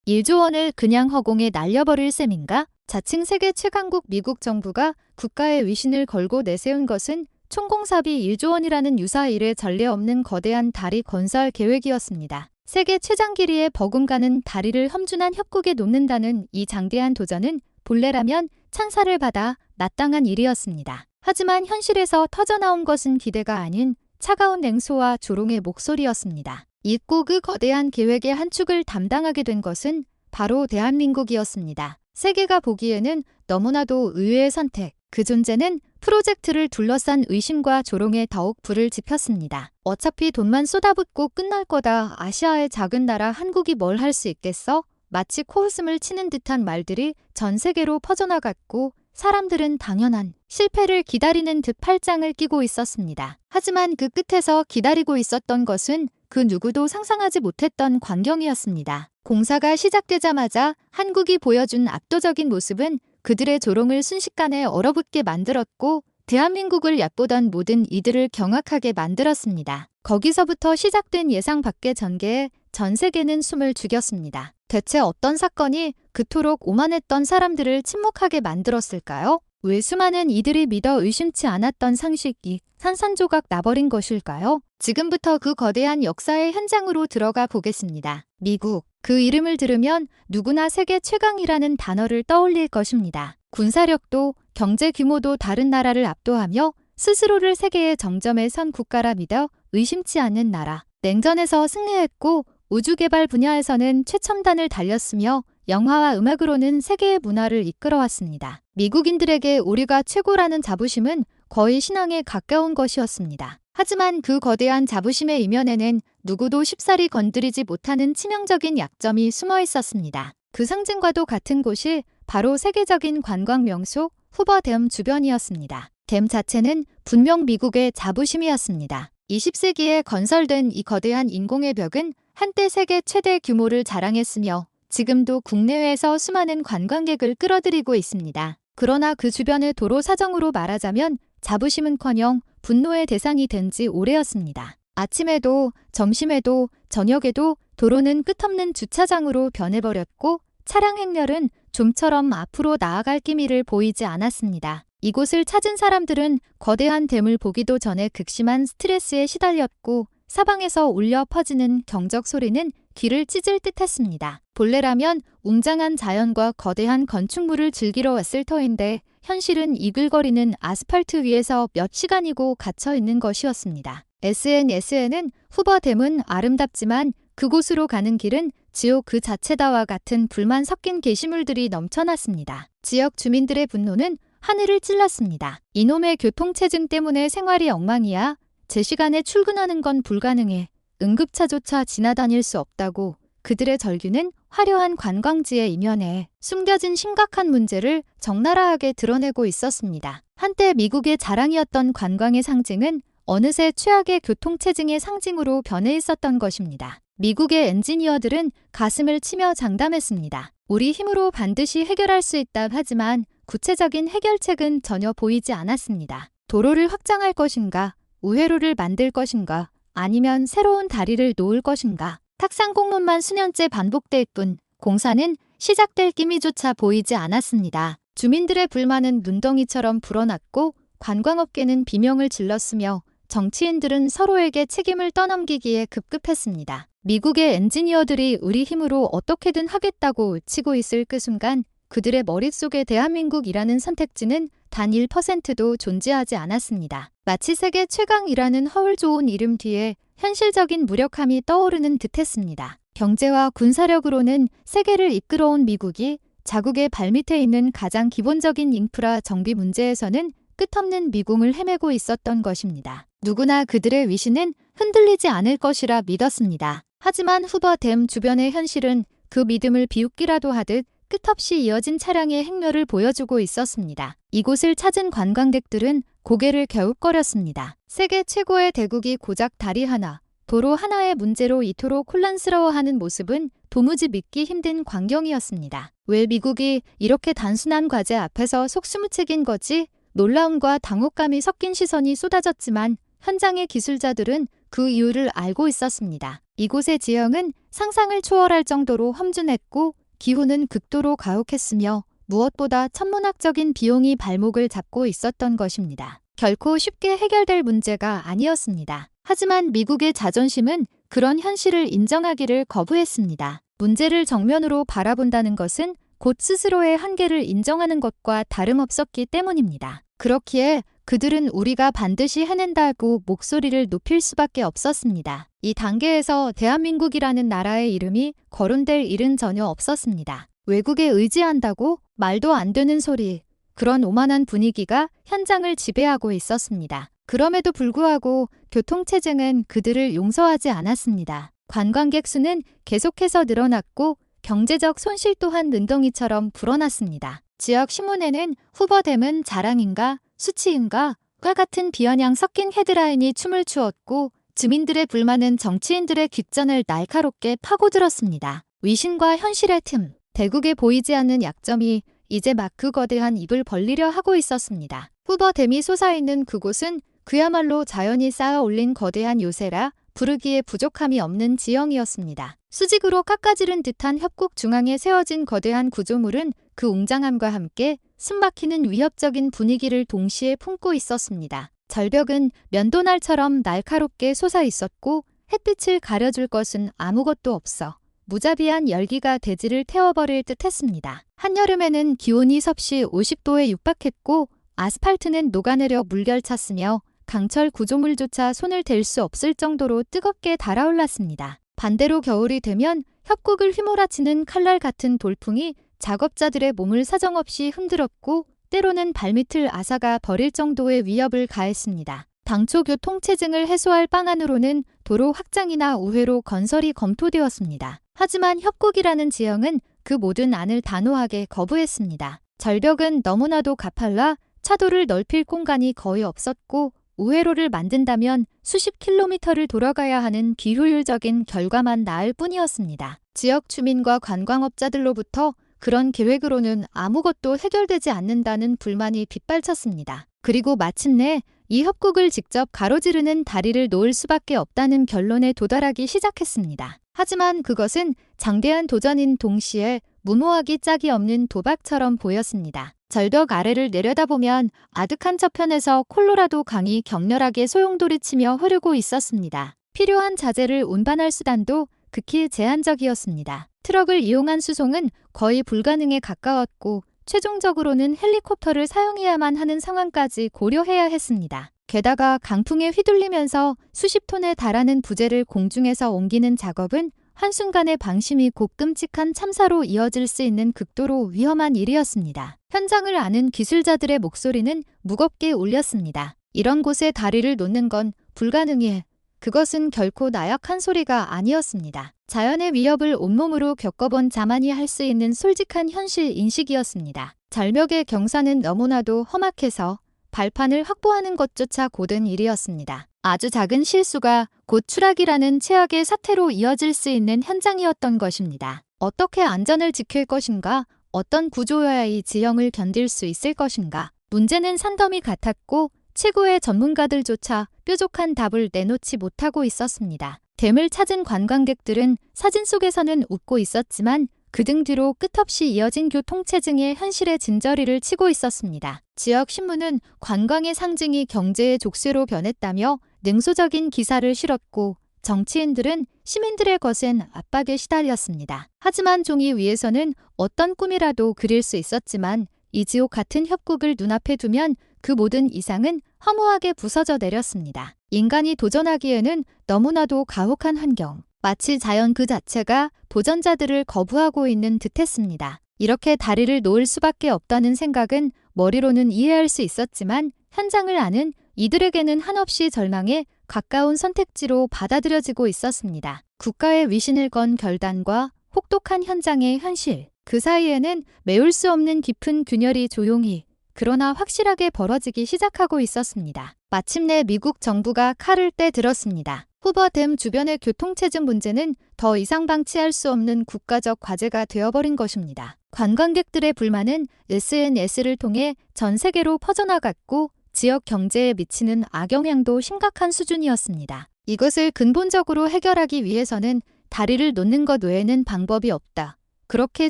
1조 원을 그냥 허공에 날려버릴 셈인가? 자칭 세계 최강국 미국 정부가 국가의 위신을 걸고 내세운 것은 총공사비 1조 원이라는 유사 이래 전례 없는 거대한 다리 건설 계획이었습니다. 세계 최장 길이의 버금가는 다리를 험준한 협곡에 놓는다는 이 장대한 도전은 본래라면 찬사를 받아 마땅한 일이었습니다. 하지만 현실에서 터져나온 것은 기대가 아닌 차가운 냉소와 조롱의 목소리였습니다. 잊고 그 거대한 계획의 한 축을 담당하게 된 것은 바로 대한민국이었습니다. 세계가 보기에는 너무나도 의외의 선택, 그 존재는 프로젝트를 둘러싼 의심과 조롱에 더욱 불을 지폈습니다. 어차피 돈만 쏟아붓고 끝날 거다. 아시아의 작은 나라 한국이 뭘 할 수 있겠어? 마치 코웃음을 치는 듯한 말들이 전 세계로 퍼져나갔고 사람들은 당연한 실패를 기다리는 듯 팔짱을 끼고 있었습니다. 하지만 그 끝에서 기다리고 있었던 것은 그 누구도 상상하지 못했던 광경이었습니다. 공사가 시작되자마자 한국이 보여준 압도적인 모습은 그들의 조롱을 순식간에 얼어붙게 만들었고 대한민국을 얕보던 모든 이들을 경악하게 만들었습니다. 거기서부터 시작된 예상 밖의 전개에 전 세계는 숨을 죽였습니다. 대체 어떤 사건이 그토록 오만했던 사람들을 침묵하게 만들었을까요? 왜 수많은 이들이 믿어 의심치 않았던 상식이 산산조각 나버린 것일까요? 지금부터 그 거대한 역사의 현장으로 들어가 보겠습니다. 미국, 그 이름을 들으면 누구나 세계 최강이라는 단어를 떠올릴 것입니다. 군사력도 경제 규모도 다른 나라를 압도하며 스스로를 세계의 정점에 선 국가라 믿어 의심치 않는 나라. 냉전에서 승리했고 우주개발 분야에서는 최첨단을 달렸으며 영화와 음악으로는 세계의 문화를 이끌어왔습니다. 미국인들에게 우리가 최고라는 자부심은 거의 신앙에 가까운 것이었습니다. 하지만 그 거대한 자부심의 이면에는 누구도 쉽사리 건드리지 못하는 치명적인 약점이 숨어 있었습니다. 그 상징과도 같은 곳이 바로 세계적인 관광 명소 후버댐 주변이었습니다. 댐 자체는 분명 미국의 자부심이었습니다. 20세기에 건설된 이 거대한 인공의 벽은 한때 세계 최대 규모를 자랑했으며 지금도 국내외에서 수많은 관광객을 끌어들이고 있습니다. 그러나 그 주변의 도로 사정으로 말하자면 자부심은커녕 분노의 대상이 된 지 오래였습니다. 아침에도 점심에도 저녁에도 도로는 끝없는 주차장으로 변해버렸고 차량 행렬은 좀처럼 앞으로 나아갈 기미를 보이지 않았습니다. 이곳을 찾은 사람들은 거대한 댐을 보기도 전에 극심한 스트레스에 시달렸고 사방에서 울려 퍼지는 경적 소리는 귀를 찢을 듯했습니다. 본래라면 웅장한 자연과 거대한 건축물을 즐기러 왔을 터인데 현실은 이글거리는 아스팔트 위에서 몇 시간이고 갇혀 있는 것이었습니다. SNS에는 후버댐은 아름답지만 그곳으로 가는 길은 지옥 그 자체다와 같은 불만 섞인 게시물들이 넘쳐났습니다. 지역 주민들의 분노는 하늘을 찔렀습니다. 이놈의 교통체증 때문에 생활이 엉망이야. 제 시간에 출근하는 건 불가능해. 응급차조차 지나다닐 수 없다고 그들의 절규는 화려한 관광지의 이면에 숨겨진 심각한 문제를 적나라하게 드러내고 있었습니다. 한때 미국의 자랑이었던 관광의 상징은 어느새 최악의 교통체증의 상징으로 변해 있었던 것입니다. 미국의 엔지니어들은 가슴을 치며 장담했습니다. 우리 힘으로 반드시 해결할 수 있다 하지만 구체적인 해결책은 전혀 보이지 않았습니다. 도로를 확장할 것인가? 우회로를 만들 것인가? 아니면 새로운 다리를 놓을 것인가? 탁상 공문만 수년째 반복될 뿐 공사는 시작될 기미조차 보이지 않았습니다. 주민들의 불만은 눈덩이처럼 불어났고 관광업계는 비명을 질렀으며 정치인들은 서로에게 책임을 떠넘기기에 급급했습니다. 미국의 엔지니어들이 우리 힘으로 어떻게든 하겠다고 외치고 있을 그 순간 그들의 머릿속에 대한민국이라는 선택지는 단 1%도 존재하지 않았습니다. 마치 세계 최강이라는 허울 좋은 이름 뒤에 현실적인 무력함이 떠오르는 듯했습니다. 경제와 군사력으로는 세계를 이끌어온 미국이 자국의 발밑에 있는 가장 기본적인 인프라 정비 문제에서는 끝없는 미궁을 헤매고 있었던 것입니다. 누구나 그들의 위신은 흔들리지 않을 것이라 믿었습니다. 하지만 후버댐 주변의 현실은 그 믿음을 비웃기라도 하듯 끝없이 이어진 차량의 행렬을 보여주고 있었습니다. 이곳을 찾은 관광객들은 고개를 갸웃거렸습니다. 세계 최고의 대국이 고작 다리 하나, 도로 하나의 문제로 이토록 혼란스러워하는 모습은 도무지 믿기 힘든 광경이었습니다. 왜 미국이 이렇게 단순한 과제 앞에서 속수무책인 거지? 놀라움과 당혹감이 섞인 시선이 쏟아졌지만 현장의 기술자들은 그 이유를 알고 있었습니다. 이곳의 지형은 상상을 초월할 정도로 험준했고 기후는 극도로 가혹했으며 무엇보다 천문학적인 비용이 발목을 잡고 있었던 것입니다. 결코 쉽게 해결될 문제가 아니었습니다. 하지만 미국의 자존심은 그런 현실을 인정하기를 거부했습니다. 문제를 정면으로 바라본다는 것은 곧 스스로의 한계를 인정하는 것과 다름없었기 때문입니다. 그렇기에 그들은 우리가 반드시 해낸다고 목소리를 높일 수밖에 없었습니다. 이 단계에서 대한민국이라는 나라의 이름이 거론될 일은 전혀 없었습니다. 외국에 의지한다고 말도 안 되는 소리, 그런 오만한 분위기가 현장을 지배하고 있었습니다. 그럼에도 불구하고 교통체증은 그들을 용서하지 않았습니다. 관광객 수는 계속해서 늘어났고 경제적 손실 또한 눈덩이처럼 불어났습니다. 지역 신문에는 후버댐은 자랑인가 수치인가 과 같은 비아냥 섞인 헤드라인이 춤을 추었고 주민들의 불만은 정치인들의 귓전을 날카롭게 파고들었습니다. 위신과 현실의 틈, 대국에 보이지 않는 약점이 이제 막 그 거대한 입을 벌리려 하고 있었습니다. 후버댐이 솟아있는 그곳은 그야말로 자연이 쌓아 올린 거대한 요새라 부르기에 부족함이 없는 지형이었습니다. 수직으로 깎아지른 듯한 협곡 중앙에 세워진 거대한 구조물은 그 웅장함과 함께 숨막히는 위협적인 분위기를 동시에 품고 있었습니다. 절벽은 면도날처럼 날카롭게 솟아 있었고 햇빛을 가려줄 것은 아무것도 없어 무자비한 열기가 대지를 태워버릴 듯 했습니다. 한여름에는 기온이 섭씨 50도에 육박했고 아스팔트는 녹아내려 물결찼으며 강철 구조물조차 손을 댈 수 없을 정도로 뜨겁게 달아올랐습니다. 반대로 겨울이 되면 협곡을 휘몰아치는 칼날 같은 돌풍이 작업자들의 몸을 사정없이 흔들었고 때로는 발밑을 앗아가 버릴 정도의 위협을 가했습니다. 당초 교통체증을 해소할 방안으로는 도로 확장이나 우회로 건설이 검토되었습니다. 하지만 협곡이라는 지형은 그 모든 안을 단호하게 거부했습니다. 절벽은 너무나도 가팔라 차도를 넓힐 공간이 거의 없었고 우회로를 만든다면 수십 킬로미터를 돌아가야 하는 비효율적인 결과만 낳을 뿐이었습니다. 지역 주민과 관광업자들로부터 그런 계획으로는 아무것도 해결되지 않는다는 불만이 빗발쳤습니다. 그리고 마침내 이 협곡을 직접 가로지르는 다리를 놓을 수밖에 없다는 결론에 도달하기 시작했습니다. 하지만 그것은 장대한 도전인 동시에 무모하기 짝이 없는 도박처럼 보였습니다. 절벽 아래를 내려다보면 아득한 저편에서 콜로라도 강이 격렬하게 소용돌이치며 흐르고 있었습니다. 필요한 자재를 운반할 수단도 극히 제한적이었습니다. 트럭을 이용한 수송은 거의 불가능에 가까웠고 최종적으로는 헬리콥터를 사용해야만 하는 상황까지 고려해야 했습니다. 게다가 강풍에 휘둘리면서 수십 톤에 달하는 부재를 공중에서 옮기는 작업은 한순간의 방심이 곧 끔찍한 참사로 이어질 수 있는 극도로 위험한 일이었습니다. 현장을 아는 기술자들의 목소리는 무겁게 울렸습니다. 이런 곳에 다리를 놓는 건 불가능해. 그것은 결코 나약한 소리가 아니었습니다. 자연의 위협을 온몸으로 겪어본 자만이 할 수 있는 솔직한 현실 인식이었습니다. 절벽의 경사는 너무나도 험악해서 발판을 확보하는 것조차 고된 일이었습니다. 아주 작은 실수가 곧 추락이라는 최악의 사태로 이어질 수 있는 현장이었던 것입니다. 어떻게 안전을 지킬 것인가? 어떤 구조여야 이 지형을 견딜 수 있을 것인가? 문제는 산더미 같았고 최고의 전문가들조차 뾰족한 답을 내놓지 못하고 있었습니다. 댐을 찾은 관광객들은 사진 속에서는 웃고 있었지만 그 등 뒤로 끝없이 이어진 교통체증의 현실의 진저리를 치고 있었습니다. 지역 신문은 관광의 상징이 경제의 족쇄로 변했다며 냉소적인 기사를 실었고 정치인들은 시민들의 거센 압박에 시달렸습니다. 하지만 종이 위에서는 어떤 꿈이라도 그릴 수 있었지만 이 지옥 같은 협곡을 눈앞에 두면 그 모든 이상은 허무하게 부서져 내렸습니다. 인간이 도전하기에는 너무나도 가혹한 환경, 마치 자연 그 자체가 도전자들을 거부하고 있는 듯했습니다. 이렇게 다리를 놓을 수밖에 없다는 생각은 머리로는 이해할 수 있었지만 현장을 아는 이들에게는 한없이 절망에 가까운 선택지로 받아들여지고 있었습니다. 국가의 위신을 건 결단과 혹독한 현장의 현실, 그 사이에는 메울 수 없는 깊은 균열이 조용히 그러나 확실하게 벌어지기 시작하고 있었습니다. 마침내 미국 정부가 칼을 떼들었습니다. 후버댐 주변의 교통체증 문제는 더 이상 방치할 수 없는 국가적 과제가 되어버린 것입니다. 관광객들의 불만은 SNS를 통해 전 세계로 퍼져나갔고 지역 경제에 미치는 악영향도 심각한 수준이었습니다. 이것을 근본적으로 해결하기 위해서는 다리를 놓는 것 외에는 방법이 없다. 그렇게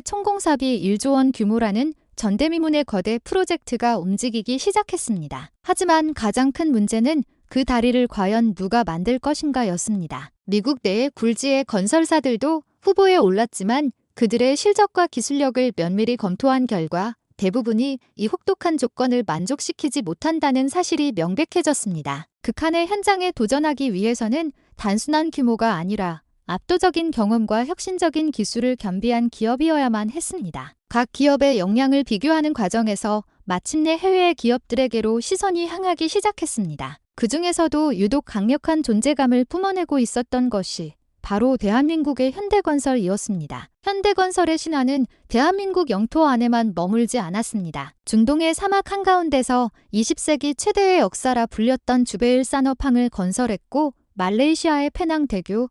총공사비 1조 원 규모라는 전대미문의 거대 프로젝트가 움직이기 시작했습니다. 하지만 가장 큰 문제는 그 다리를 과연 누가 만들 것인가였습니다. 미국 내의 굴지의 건설사들도 후보에 올랐지만 그들의 실적과 기술력을 면밀히 검토한 결과 대부분이 이 혹독한 조건을 만족시키지 못한다는 사실이 명백해졌습니다. 극한의 현장에 도전하기 위해서는 단순한 규모가 아니라 압도적인 경험과 혁신적인 기술을 겸비한 기업이어야만 했습니다. 각 기업의 역량을 비교하는 과정에서 마침내 해외의 기업들에게로 시선이 향하기 시작했습니다. 그 중에서도 유독 강력한 존재감을 뿜어내고 있었던 것이 바로 대한민국의 현대건설이었습니다. 현대건설의 신화는 대한민국 영토 안에만 머물지 않았습니다. 중동의 사막 한가운데서 20세기 최대의 역사라 불렸던 주베일 산업항을 건설했고 말레이시아의 페낭대교,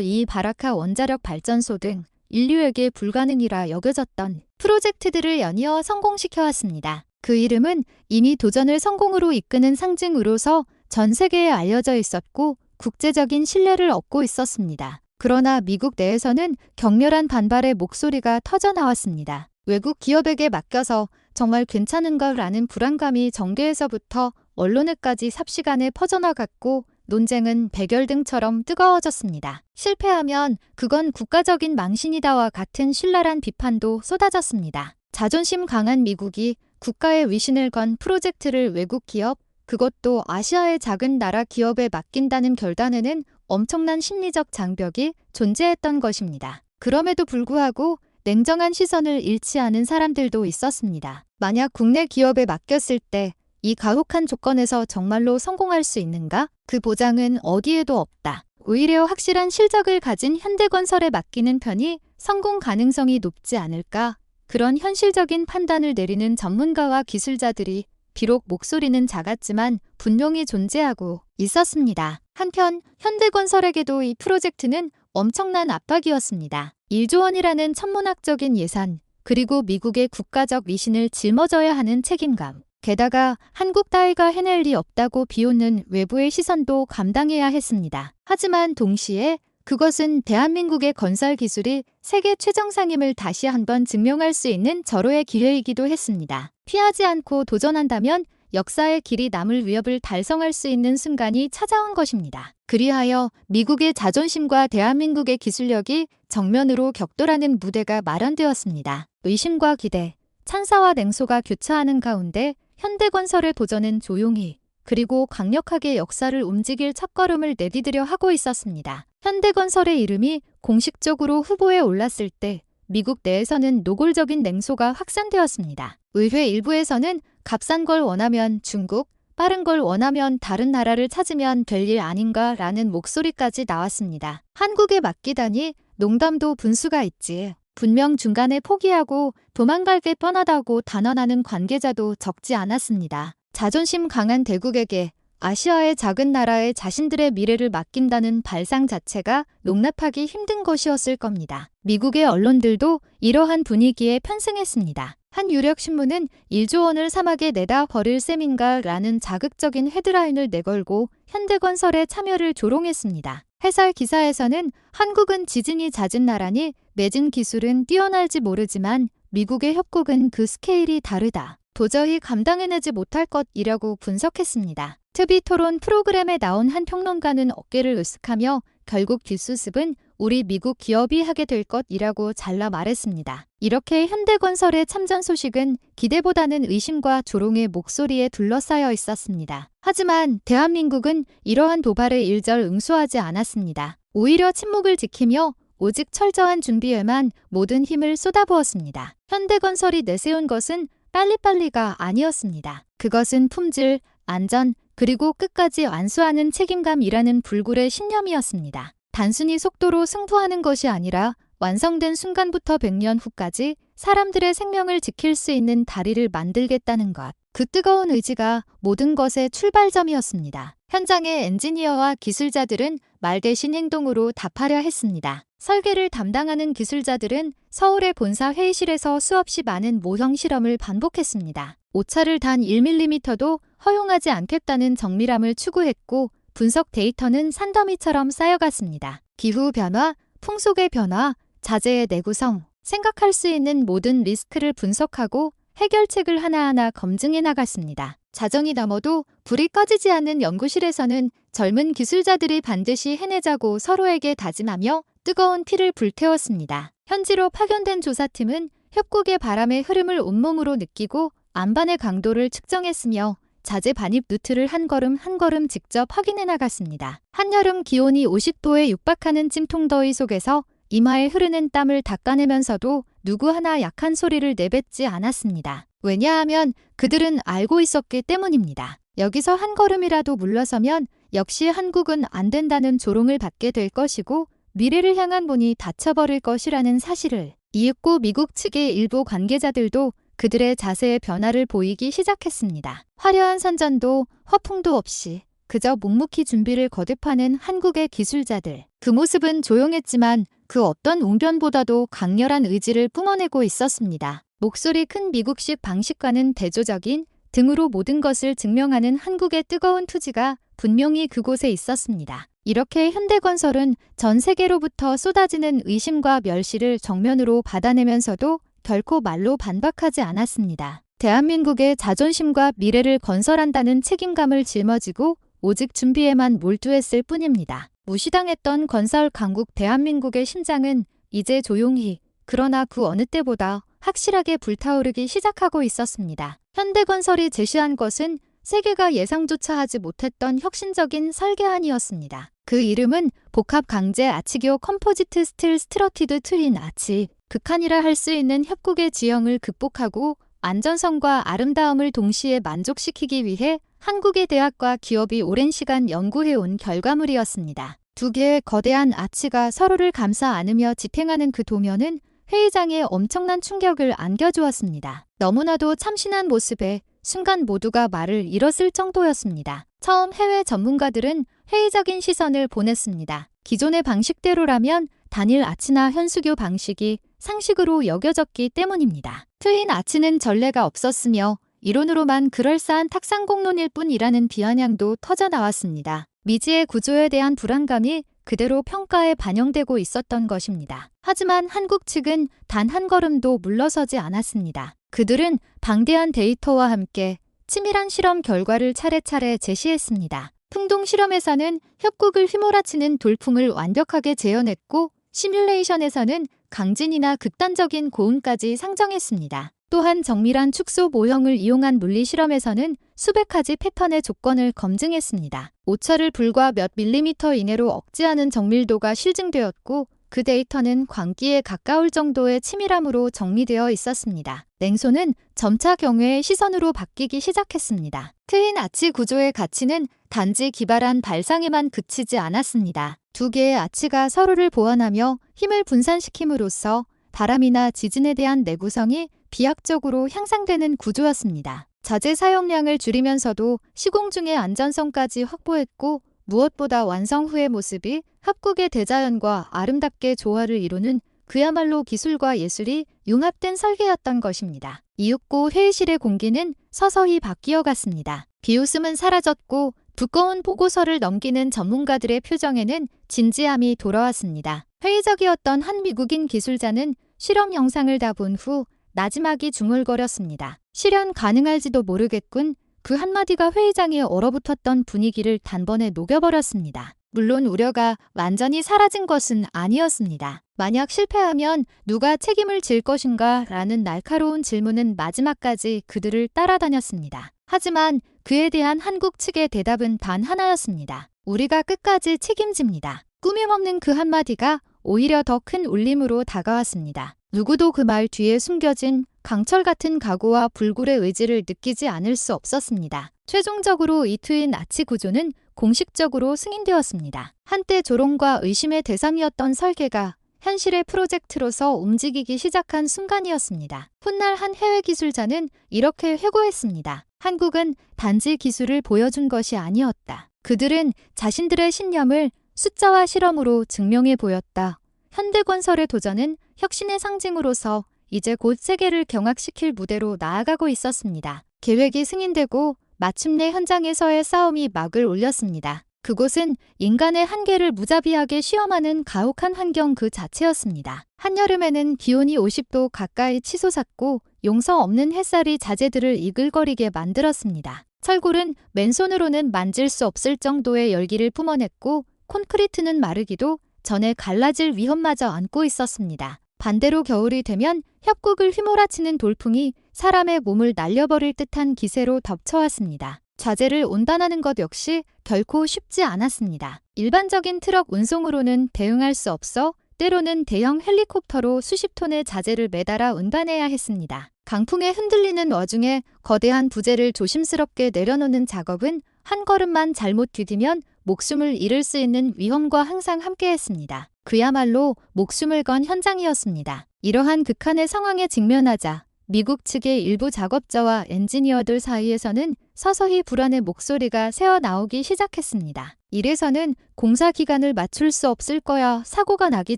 이 바라카 원자력 발전소 등 인류에게 불가능이라 여겨졌던 프로젝트들을 연이어 성공시켜왔습니다. 그 이름은 이미 도전을 성공으로 이끄는 상징으로서 전 세계에 알려져 있었고 국제적인 신뢰를 얻고 있었습니다. 그러나 미국 내에서는 격렬한 반발의 목소리가 터져나왔습니다. 외국 기업에게 맡겨서 정말 괜찮은가라는 불안감이 정계에서부터 언론에까지 삽시간에 퍼져나갔고 논쟁은 백열등처럼 뜨거워졌습니다. 실패하면 그건 국가적인 망신이다와 같은 신랄한 비판도 쏟아졌습니다. 자존심 강한 미국이 국가의 위신을 건 프로젝트를 외국 기업, 그것도 아시아의 작은 나라 기업에 맡긴다는 결단에는 엄청난 심리적 장벽이 존재했던 것입니다. 그럼에도 불구하고 냉정한 시선을 잃지 않은 사람들도 있었습니다. 만약 국내 기업에 맡겼을 때 이 가혹한 조건에서 정말로 성공할 수 있는가? 그 보장은 어디에도 없다. 오히려 확실한 실적을 가진 현대건설에 맡기는 편이 성공 가능성이 높지 않을까? 그런 현실적인 판단을 내리는 전문가와 기술자들이 비록 목소리는 작았지만 분명히 존재하고 있었습니다. 한편 현대건설에게도 이 프로젝트는 엄청난 압박이었습니다. 1조 원이라는 천문학적인 예산, 그리고 미국의 국가적 위신을 짊어져야 하는 책임감, 게다가 한국 따위가 해낼 리 없다고 비웃는 외부의 시선도 감당해야 했습니다. 하지만 동시에 그것은 대한민국의 건설 기술이 세계 최정상임을 다시 한번 증명할 수 있는 절호의 기회이기도 했습니다. 피하지 않고 도전한다면 역사의 길이 남을 위협을 달성할 수 있는 순간이 찾아온 것입니다. 그리하여 미국의 자존심과 대한민국의 기술력이 정면으로 격돌하는 무대가 마련되었습니다. 의심과 기대, 찬사와 냉소가 교차하는 가운데 현대건설의 도전은 조용히 그리고 강력하게 역사를 움직일 첫걸음을 내디디려 하고 있었습니다. 현대건설의 이름이 공식적으로 후보에 올랐을 때 미국 내에서는 노골적인 냉소가 확산되었습니다. 의회 일부에서는 값싼 걸 원하면 중국, 빠른 걸 원하면 다른 나라를 찾으면 될 일 아닌가라는 목소리까지 나왔습니다. 한국에 맡기다니 농담도 분수가 있지. 분명 중간에 포기하고 도망갈 게 뻔하다고 단언하는 관계자도 적지 않았습니다. 자존심 강한 대국에게 아시아의 작은 나라에 자신들의 미래를 맡긴다는 발상 자체가 용납하기 힘든 것이었을 겁니다. 미국의 언론들도 이러한 분위기에 편승했습니다. 한 유력 신문은 1조 원을 사막에 내다 버릴 셈인가라는 자극적인 헤드라인을 내걸고 현대건설의 참여를 조롱했습니다. 해설 기사에서는 한국은 지진이 잦은 나라니 매진 기술은 뛰어날지 모르지만 미국의 협곡은 그 스케일이 다르다. 도저히 감당해내지 못할 것이라고 분석했습니다. TV 토론 프로그램에 나온 한 평론가는 어깨를 으쓱하며 결국 뒷수습은 우리 미국 기업이 하게 될 것이라고 잘라 말했습니다. 이렇게 현대건설의 참전 소식은 기대보다는 의심과 조롱의 목소리에 둘러싸여 있었습니다. 하지만 대한민국은 이러한 도발에 일절 응수하지 않았습니다. 오히려 침묵을 지키며 오직 철저한 준비에만 모든 힘을 쏟아부었습니다. 현대건설이 내세운 것은 빨리빨리가 아니었습니다. 그것은 품질, 안전, 그리고 끝까지 완수하는 책임감이라는 불굴의 신념이었습니다. 단순히 속도로 승부하는 것이 아니라 완성된 순간부터 100년 후까지 사람들의 생명을 지킬 수 있는 다리를 만들겠다는 것. 그 뜨거운 의지가 모든 것의 출발점이었습니다. 현장의 엔지니어와 기술자들은 말 대신 행동으로 답하려 했습니다. 설계를 담당하는 기술자들은 서울의 본사 회의실에서 수없이 많은 모형 실험을 반복했습니다. 오차를 단 1mm도 허용하지 않겠다는 정밀함을 추구했고 분석 데이터는 산더미처럼 쌓여갔습니다. 기후 변화, 풍속의 변화, 자재의 내구성, 생각할 수 있는 모든 리스크를 분석하고 해결책을 하나하나 검증해 나갔습니다. 자정이 넘어도 불이 꺼지지 않는 연구실에서는 젊은 기술자들이 반드시 해내자고 서로에게 다짐하며 뜨거운 피를 불태웠습니다. 현지로 파견된 조사팀은 협곡의 바람의 흐름을 온몸으로 느끼고 안반의 강도를 측정했으며 자재 반입 루트를 한 걸음 한 걸음 직접 확인해 나갔습니다. 한여름 기온이 50도에 육박하는 찜통더위 속에서 이마에 흐르는 땀을 닦아내면서도 누구 하나 약한 소리를 내뱉지 않았습니다. 왜냐하면 그들은 알고 있었기 때문입니다. 여기서 한 걸음이라도 물러서면 역시 한국은 안 된다는 조롱을 받게 될 것이고 미래를 향한 문이 닫혀버릴 것이라는 사실을 이윽고 미국 측의 일부 관계자들도 그들의 자세의 변화를 보이기 시작했습니다. 화려한 선전도 허풍도 없이 그저 묵묵히 준비를 거듭하는 한국의 기술자들. 그 모습은 조용했지만 그 어떤 웅변보다도 강렬한 의지를 뿜어내고 있었습니다. 목소리 큰 미국식 방식과는 대조적인 등으로 모든 것을 증명하는 한국의 뜨거운 투지가 분명히 그곳에 있었습니다. 이렇게 현대건설은 전 세계로부터 쏟아지는 의심과 멸시를 정면으로 받아내면서도 결코 말로 반박하지 않았습니다. 대한민국의 자존심과 미래를 건설한다는 책임감을 짊어지고 오직 준비에만 몰두했을 뿐입니다. 무시당했던 건설 강국 대한민국의 심장은 이제 조용히, 그러나 그 어느 때보다 확실하게 불타오르기 시작하고 있었습니다. 현대건설이 제시한 것은 세계가 예상조차 하지 못했던 혁신적인 설계안이었습니다. 그 이름은 복합 강제 아치교 컴포지트 스틸 스트러티드 트윈 아치. 극한이라 할 수 있는 협곡의 지형을 극복하고 안전성과 아름다움을 동시에 만족시키기 위해 한국의 대학과 기업이 오랜 시간 연구해온 결과물이었습니다. 두 개의 거대한 아치가 서로를 감싸 안으며 지탱하는 그 도면은 회의장에 엄청난 충격을 안겨주었습니다. 너무나도 참신한 모습에 순간 모두가 말을 잃었을 정도였습니다. 처음 해외 전문가들은 회의적인 시선을 보냈습니다. 기존의 방식대로라면 단일 아치나 현수교 방식이 상식으로 여겨졌기 때문입니다. 트윈 아치는 전례가 없었으며 이론으로만 그럴싸한 탁상공론일 뿐이라는 비아냥도 터져나왔습니다. 미지의 구조에 대한 불안감이 그대로 평가에 반영되고 있었던 것입니다. 하지만 한국 측은 단 한 걸음도 물러서지 않았습니다. 그들은 방대한 데이터와 함께 치밀한 실험 결과를 차례차례 제시했습니다. 풍동 실험에서는 협곡을 휘몰아치는 돌풍을 완벽하게 재현했고 시뮬레이션에서는 강진이나 극단적인 고온까지 상정했습니다. 또한 정밀한 축소 모형을 이용한 물리 실험에서는 수백 가지 패턴의 조건을 검증했습니다. 오차를 불과 몇 밀리미터 이내로 억제하는 정밀도가 실증되었고 그 데이터는 광기에 가까울 정도의 치밀함으로 정리되어 있었습니다. 냉소는 점차 경외의 시선으로 바뀌기 시작했습니다. 트윈 아치 구조의 가치는 단지 기발한 발상에만 그치지 않았습니다. 두 개의 아치가 서로를 보완하며 힘을 분산시킴으로써 바람이나 지진에 대한 내구성이 비약적으로 향상되는 구조였습니다. 자재 사용량을 줄이면서도 시공 중의 안전성까지 확보했고 무엇보다 완성 후의 모습이 합국의 대자연과 아름답게 조화를 이루는 그야말로 기술과 예술이 융합된 설계였던 것입니다. 이윽고 회의실의 공기는 서서히 바뀌어 갔습니다. 비웃음은 사라졌고 두꺼운 보고서를 넘기는 전문가들의 표정에는 진지함이 돌아왔습니다. 회의적이었던 한 미국인 기술자는 실험 영상을 다 본 후 나지막이 중얼거렸습니다. 실현 가능할지도 모르겠군. 그 한마디가 회의장에 얼어붙었던 분위기를 단번에 녹여버렸습니다. 물론 우려가 완전히 사라진 것은 아니었습니다. 만약 실패하면 누가 책임을 질 것인가 라는 날카로운 질문은 마지막까지 그들을 따라다녔습니다. 하지만 그에 대한 한국 측의 대답은 단 하나였습니다. 우리가 끝까지 책임집니다. 꾸밈없는 그 한마디가 오히려 더 큰 울림으로 다가왔습니다. 누구도 그 말 뒤에 숨겨진 강철 같은 각오와 불굴의 의지를 느끼지 않을 수 없었습니다. 최종적으로 이 트윈 아치 구조는 공식적으로 승인되었습니다. 한때 조롱과 의심의 대상이었던 설계가 현실의 프로젝트로서 움직이기 시작한 순간이었습니다. 훗날 한 해외 기술자는 이렇게 회고했습니다. 한국은 단지 기술을 보여준 것이 아니었다. 그들은 자신들의 신념을 숫자와 실험으로 증명해 보였다. 현대건설의 도전은 혁신의 상징으로서 이제 곧 세계를 경악시킬 무대로 나아가고 있었습니다. 계획이 승인되고 마침내 현장에서의 싸움이 막을 올렸습니다. 그곳은 인간의 한계를 무자비하게 시험하는 가혹한 환경 그 자체였습니다. 한여름에는 기온이 50도 가까이 치솟았고 용서 없는 햇살이 자재들을 이글거리게 만들었습니다. 철골은 맨손으로는 만질 수 없을 정도의 열기를 뿜어냈고 콘크리트는 마르기도 전에 갈라질 위험마저 안고 있었습니다. 반대로 겨울이 되면 협곡을 휘몰아치는 돌풍이 사람의 몸을 날려버릴 듯한 기세로 덮쳐왔습니다. 자재를 온단하는 것 역시 결코 쉽지 않았습니다. 일반적인 트럭 운송으로는 대응할 수 없어 때로는 대형 헬리콥터로 수십 톤의 자재를 매달아 운반해야 했습니다. 강풍에 흔들리는 와중에 거대한 부재를 조심스럽게 내려놓는 작업은 한 걸음만 잘못 디디면 목숨을 잃을 수 있는 위험과 항상 함께했습니다. 그야말로 목숨을 건 현장이었습니다. 이러한 극한의 상황에 직면하자 미국 측의 일부 작업자와 엔지니어들 사이에서는 서서히 불안의 목소리가 새어나오기 시작했습니다. 이래서는 공사 기간을 맞출 수 없을 거야, 사고가 나기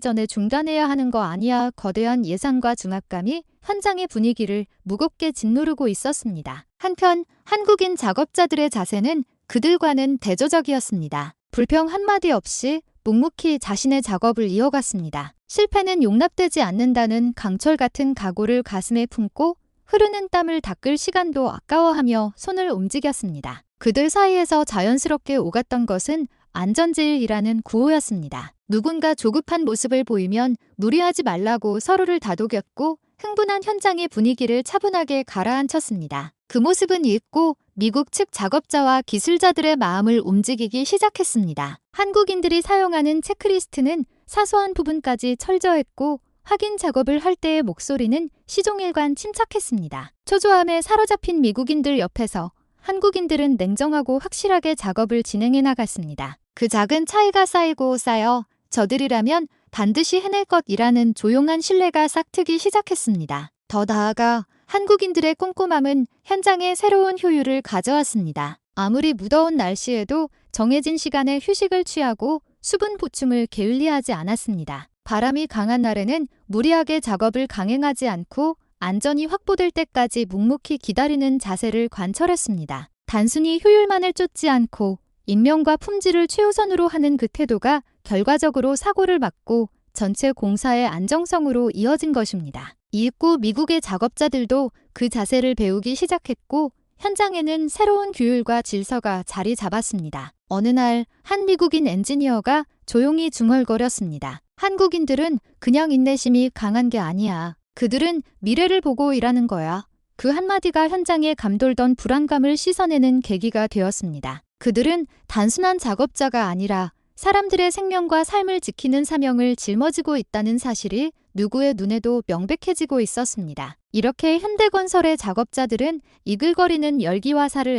전에 중단해야 하는 거 아니야, 거대한 예상과 중압감이 현장의 분위기를 무겁게 짓누르고 있었습니다. 한편 한국인 작업자들의 자세는 그들과는 대조적이었습니다. 불평 한마디 없이 묵묵히 자신의 작업을 이어갔습니다. 실패는 용납되지 않는다는 강철 같은 각오를 가슴에 품고 흐르는 땀을 닦을 시간도 아까워하며 손을 움직였습니다. 그들 사이에서 자연스럽게 오갔던 것은 안전제일이라는 구호였습니다. 누군가 조급한 모습을 보이면 무리하지 말라고 서로를 다독였고 흥분한 현장의 분위기를 차분하게 가라앉혔습니다. 그 모습은 잊고 미국 측 작업자와 기술자들의 마음을 움직이기 시작했습니다. 한국인들이 사용하는 체크리스트는 사소한 부분까지 철저했고 확인 작업을 할 때의 목소리는 시종일관 침착했습니다. 초조함에 사로잡힌 미국인들 옆에서 한국인들은 냉정하고 확실하게 작업을 진행해 나갔습니다. 그 작은 차이가 쌓이고 쌓여 저들이라면 반드시 해낼 것이라는 조용한 신뢰가 싹트기 시작했습니다. 더 나아가 한국인들의 꼼꼼함은 현장에 새로운 효율을 가져왔습니다. 아무리 무더운 날씨에도 정해진 시간에 휴식을 취하고 수분 보충을 게을리하지 않았습니다. 바람이 강한 날에는 무리하게 작업을 강행하지 않고 안전이 확보될 때까지 묵묵히 기다리는 자세를 관철했습니다. 단순히 효율만을 쫓지 않고 인명과 품질을 최우선으로 하는 그 태도가 결과적으로 사고를 막고 전체 공사의 안정성으로 이어진 것입니다. 이윽고 미국의 작업자들도 그 자세를 배우기 시작했고 현장에는 새로운 규율과 질서가 자리 잡았습니다. 어느 날 한 미국인 엔지니어가 조용히 중얼거렸습니다. 한국인들은 그냥 인내심이 강한 게 아니야. 그들은 미래를 보고 일하는 거야. 그 한마디가 현장에 감돌던 불안감을 씻어내는 계기가 되었습니다. 그들은 단순한 작업자가 아니라 사람들의 생명과 삶을 지키는 사명을 짊어지고 있다는 사실이 누구의 눈에도 명백해지고 있었습니다. 이렇게 현대건설의 작업자들은 이글거리는 열기와 살을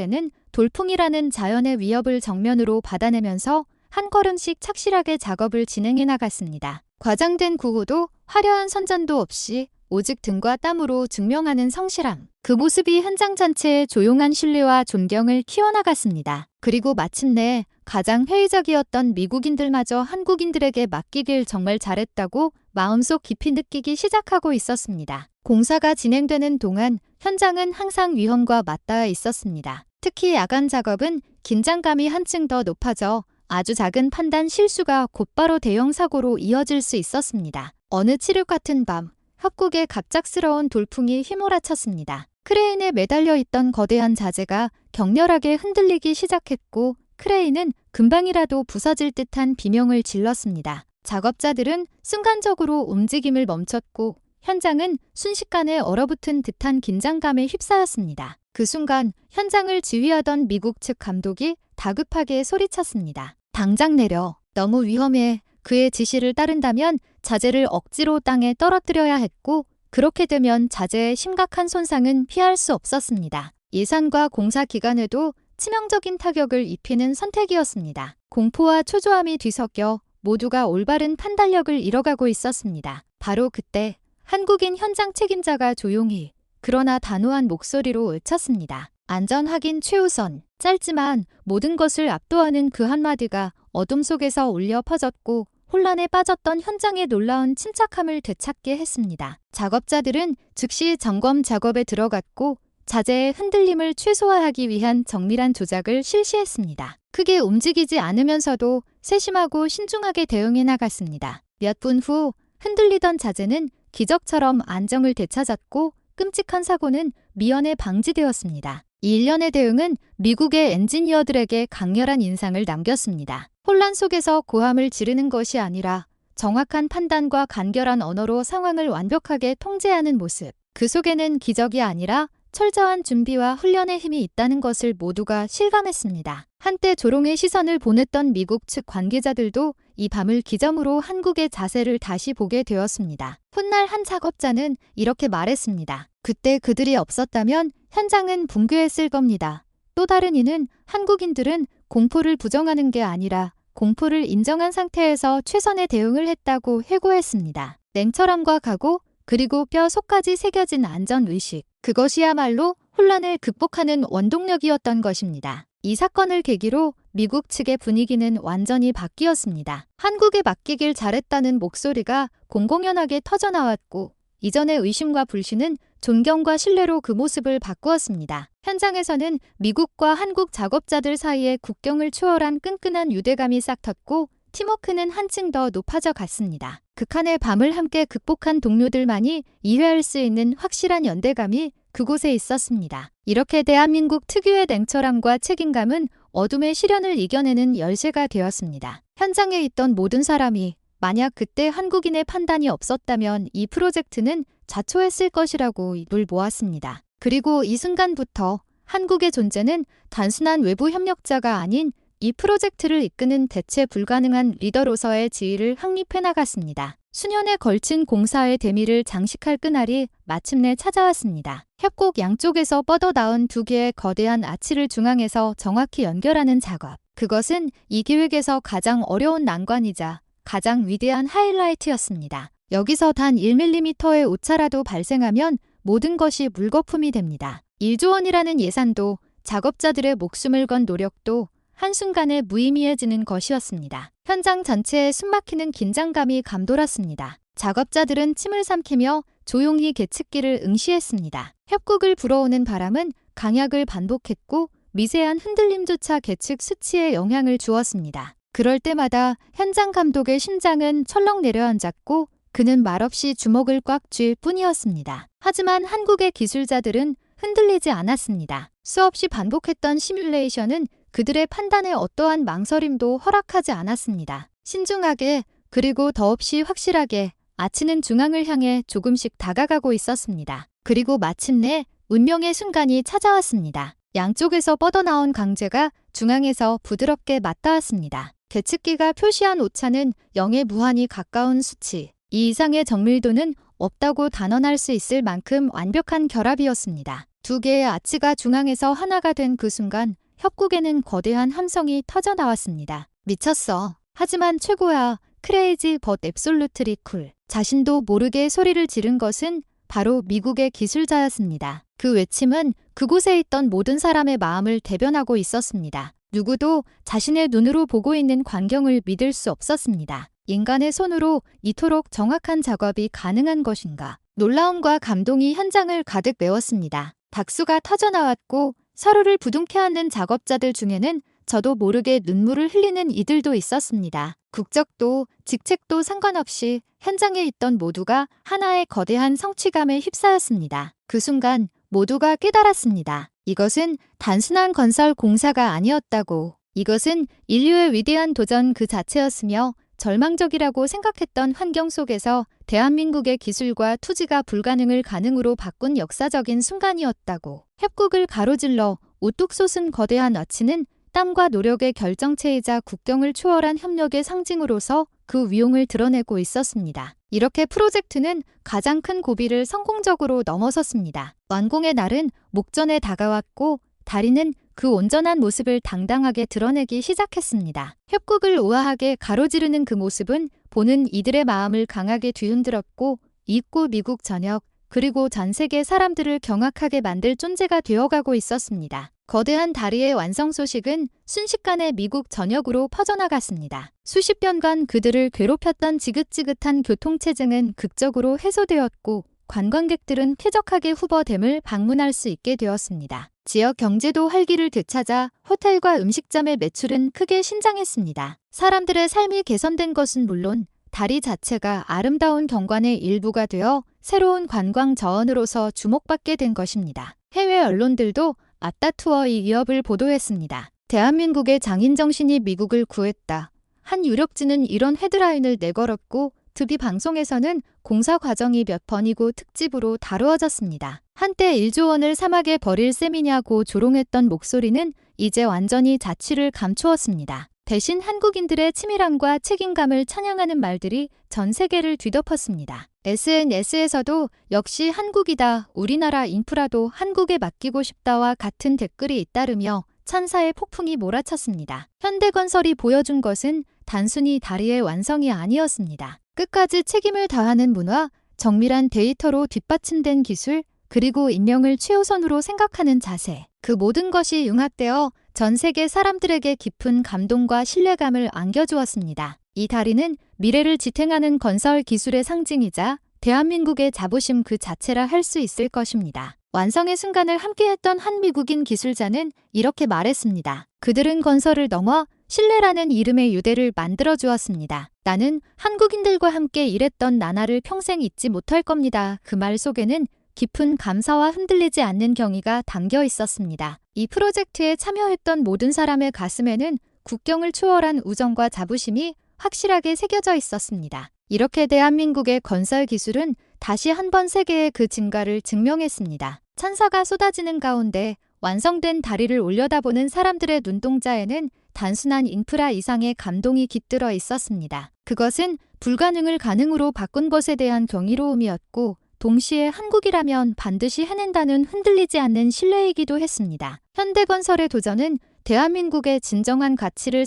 돌풍이라는 자연의 위협을 정면으로 받아내면서 한 걸음씩 착실하게 작업을 진행해 나갔습니다. 과장된 구호도 화려한 선전도 없이 오직 등과 땀으로 증명하는 성실함. 그 모습이 현장 전체의 조용한 신뢰와 존경을 키워나갔습니다. 그리고 마침내 가장 회의적이었던 미국인들마저 한국인들에게 맡기길 정말 잘했다고 마음속 깊이 느끼기 시작하고 있었습니다. 공사가 진행되는 동안 현장은 항상 위험과 맞닿아 있었습니다. 특히 야간 작업은 긴장감이 한층 더 높아져 아주 작은 판단 실수가 곧바로 대형 사고로 이어질 수 있었습니다. 어느 칠흑 같은 밤, 협곡에 갑작스러운 돌풍이 휘몰아쳤습니다. 크레인에 매달려 있던 거대한 자재가 격렬하게 흔들리기 시작했고 크레인은 금방이라도 부서질 듯한 비명을 질렀습니다. 작업자들은 순간적으로 움직임을 멈췄고 현장은 순식간에 얼어붙은 듯한 긴장감에 휩싸였습니다. 그 순간 현장을 지휘하던 미국 측 감독이 다급하게 소리쳤습니다. 당장 내려. 너무 위험해. 그의 지시를 따른다면 자재를 억지로 땅에 떨어뜨려야 했고 그렇게 되면 자재의 심각한 손상은 피할 수 없었습니다. 예산과 공사 기간에도 치명적인 타격을 입히는 선택이었습니다. 공포와 초조함이 뒤섞여 모두가 올바른 판단력을 잃어가고 있었습니다. 바로 그때 한국인 현장 책임자가 조용히 그러나 단호한 목소리로 외쳤습니다. 안전 확인 최우선. 짧지만 모든 것을 압도하는 그 한마디가 어둠 속에서 울려 퍼졌고 혼란에 빠졌던 현장의 놀라운 침착함을 되찾게 했습니다. 작업자들은 즉시 점검 작업에 들어갔고 자재의 흔들림을 최소화하기 위한 정밀한 조작을 실시했습니다. 크게 움직이지 않으면서도 세심하고 신중하게 대응해 나갔습니다. 몇 분 후 흔들리던 자재는 기적처럼 안정을 되찾았고 끔찍한 사고는 미연에 방지되었습니다. 이 일련의 대응은 미국의 엔지니어들에게 강렬한 인상을 남겼습니다. 혼란 속에서 고함을 지르는 것이 아니라 정확한 판단과 간결한 언어로 상황을 완벽하게 통제하는 모습. 그 속에는 기적이 아니라 철저한 준비와 훈련의 힘이 있다는 것을 모두가 실감했습니다. 한때 조롱의 시선을 보냈던 미국 측 관계자들도 이 밤을 기점으로 한국의 자세를 다시 보게 되었습니다. 훗날 한 작업자는 이렇게 말했습니다. 그때 그들이 없었다면 현장은 붕괴했을 겁니다. 또 다른 이는 한국인들은 공포를 부정하는 게 아니라 공포를 인정한 상태에서 최선의 대응을 했다고 회고했습니다. 냉철함과 각오, 그리고 뼈 속까지 새겨진 안전의식. 그것이야말로 혼란을 극복하는 원동력이었던 것입니다. 이 사건을 계기로 미국 측의 분위기는 완전히 바뀌었습니다. 한국에 맡기길 잘했다는 목소리가 공공연하게 터져나왔고 이전의 의심과 불신은 존경과 신뢰로 그 모습을 바꾸었습니다. 현장에서는 미국과 한국 작업자들 사이에 국경을 초월한 끈끈한 유대감이 싹텄고 팀워크는 한층 더 높아져 갔습니다. 극한의 밤을 함께 극복한 동료들만이 이해할 수 있는 확실한 연대감이 그곳에 있었습니다. 이렇게 대한민국 특유의 냉철함과 책임감은 어둠의 시련을 이겨내는 열쇠가 되었습니다. 현장에 있던 모든 사람이 만약 그때 한국인의 판단이 없었다면 이 프로젝트는 자초했을 것이라고 입을 모았습니다. 그리고 이 순간부터 한국의 존재는 단순한 외부 협력자가 아닌 이 프로젝트를 이끄는 대체 불가능한 리더로서의 지위를 확립해 나갔습니다. 수년에 걸친 공사의 대미를 장식할 그날이 마침내 찾아왔습니다. 협곡 양쪽에서 뻗어나온 두 개의 거대한 아치를 중앙에서 정확히 연결하는 작업. 그것은 이 계획에서 가장 어려운 난관이자 가장 위대한 하이라이트였습니다. 여기서 단 1mm의 오차라도 발생하면 모든 것이 물거품이 됩니다. 1조 원이라는 예산도 작업자들의 목숨을 건 노력도 한순간에 무의미해지는 것이었습니다. 현장 전체에 숨막히는 긴장감이 감돌았습니다. 작업자들은 침을 삼키며 조용히 계측기를 응시했습니다. 협곡을 불어오는 바람은 강약을 반복했고 미세한 흔들림조차 계측 수치에 영향을 주었습니다. 그럴 때마다 현장 감독의 심장은 철렁 내려앉았고 그는 말없이 주먹을 꽉 쥘 뿐이었습니다. 하지만 한국의 기술자들은 흔들리지 않았습니다. 수없이 반복했던 시뮬레이션은 그들의 판단에 어떠한 망설임도 허락하지 않았습니다. 신중하게 그리고 더없이 확실하게 아치는 중앙을 향해 조금씩 다가가고 있었습니다. 그리고 마침내 운명의 순간이 찾아왔습니다. 양쪽에서 뻗어나온 강제가 중앙에서 부드럽게 맞닿았습니다. 계측기가 표시한 오차는 0에 무한히 가까운 수치. 이 이상의 정밀도는 없다고 단언할 수 있을 만큼 완벽한 결합이었습니다. 두 개의 아치가 중앙에서 하나가 된 그 순간 협곡에는 거대한 함성이 터져나왔습니다. 미쳤어. 하지만 최고야. 크레이지 벗 앱솔루트리 쿨. 자신도 모르게 소리를 지른 것은 바로 미국의 기술자였습니다. 그 외침은 그곳에 있던 모든 사람의 마음을 대변하고 있었습니다. 누구도 자신의 눈으로 보고 있는 광경을 믿을 수 없었습니다. 인간의 손으로 이토록 정확한 작업이 가능한 것인가. 놀라움과 감동이 현장을 가득 메웠습니다. 박수가 터져나왔고 서로를 부둥켜 안는 작업자들 중에는 저도 모르게 눈물을 흘리는 이들도 있었습니다. 국적도 직책도 상관없이 현장에 있던 모두가 하나의 거대한 성취감에 휩싸였습니다. 그 순간 모두가 깨달았습니다. 이것은 단순한 건설 공사가 아니었다고. 이것은 인류의 위대한 도전 그 자체였으며 절망적이라고 생각했던 환경 속에서 대한민국의 기술과 투지가 불가능을 가능으로 바꾼 역사적인 순간이었다고. 협곡을 가로질러 우뚝 솟은 거대한 아치는 땀과 노력의 결정체이자 국경을 초월한 협력의 상징으로서 그 위용을 드러내고 있었습니다. 이렇게 프로젝트는 가장 큰 고비를 성공적으로 넘어섰습니다. 완공의 날은 목전에 다가왔고 다리는 그 온전한 모습을 당당하게 드러내기 시작했습니다. 협곡을 우아하게 가로지르는 그 모습은 보는 이들의 마음을 강하게 뒤흔들었고 이윽고 미국 전역 그리고 전 세계 사람들을 경악하게 만들 존재가 되어가고 있었습니다. 거대한 다리의 완성 소식은 순식간에 미국 전역으로 퍼져나갔습니다. 수십 년간 그들을 괴롭혔던 지긋지긋한 교통체증은 극적으로 해소되었고 관광객들은 쾌적하게 후버댐을 방문할 수 있게 되었습니다. 지역 경제도 활기를 되찾아 호텔과 음식점의 매출은 크게 신장했습니다. 사람들의 삶이 개선된 것은 물론 다리 자체가 아름다운 경관의 일부가 되어 새로운 관광 자원으로서 주목받게 된 것입니다. 해외 언론들도 아따투어의 위협을 보도했습니다. 대한민국의 장인 정신이 미국을 구했다. 한 유력지는 이런 헤드라인을 내걸었고 TV 방송에서는 공사 과정이 몇 번이고 특집으로 다루어졌습니다. 한때 1조 원을 사막에 버릴 셈이냐고 조롱했던 목소리는 이제 완전히 자취를 감추었습니다. 대신 한국인들의 치밀함과 책임감을 찬양하는 말들이 전 세계를 뒤덮었습니다. SNS에서도 역시 한국이다, 우리나라 인프라도 한국에 맡기고 싶다와 같은 댓글이 잇따르며 찬사의 폭풍이 몰아쳤습니다. 현대건설이 보여준 것은 단순히 다리의 완성이 아니었습니다. 끝까지 책임을 다하는 문화, 정밀한 데이터로 뒷받침된 기술, 그리고 인명을 최우선으로 생각하는 자세. 그 모든 것이 융합되어 전 세계 사람들에게 깊은 감동과 신뢰감을 안겨주었습니다. 이 다리는 미래를 지탱하는 건설 기술의 상징이자 대한민국의 자부심 그 자체라 할 수 있을 것입니다. 완성의 순간을 함께했던 한 미국인 기술자는 이렇게 말했습니다. 그들은 건설을 넘어 신뢰라는 이름의 유대를 만들어주었습니다. 나는 한국인들과 함께 일했던 나날을 평생 잊지 못할 겁니다. 그 말 속에는 깊은 감사와 흔들리지 않는 경의가 담겨 있었습니다. 이 프로젝트에 참여했던 모든 사람의 가슴에는 국경을 초월한 우정과 자부심이 확실하게 새겨져 있었습니다. 이렇게 대한민국의 건설 기술은 다시 한번 세계의 그 진가를 증명했습니다. 찬사가 쏟아지는 가운데 완성된 다리를 올려다보는 사람들의 눈동자에는 단순한 인프라 이상의 감동이 깃들어 있었습니다. 그것은 불가능을 가능으로 바꾼 것에 대한 경이로움이었고 동시에 한국이라면 반드시 해낸다는 흔들리지 않는 신뢰이기도 했습니다. 현대건설의 도전은 대한민국의 진정한 가치를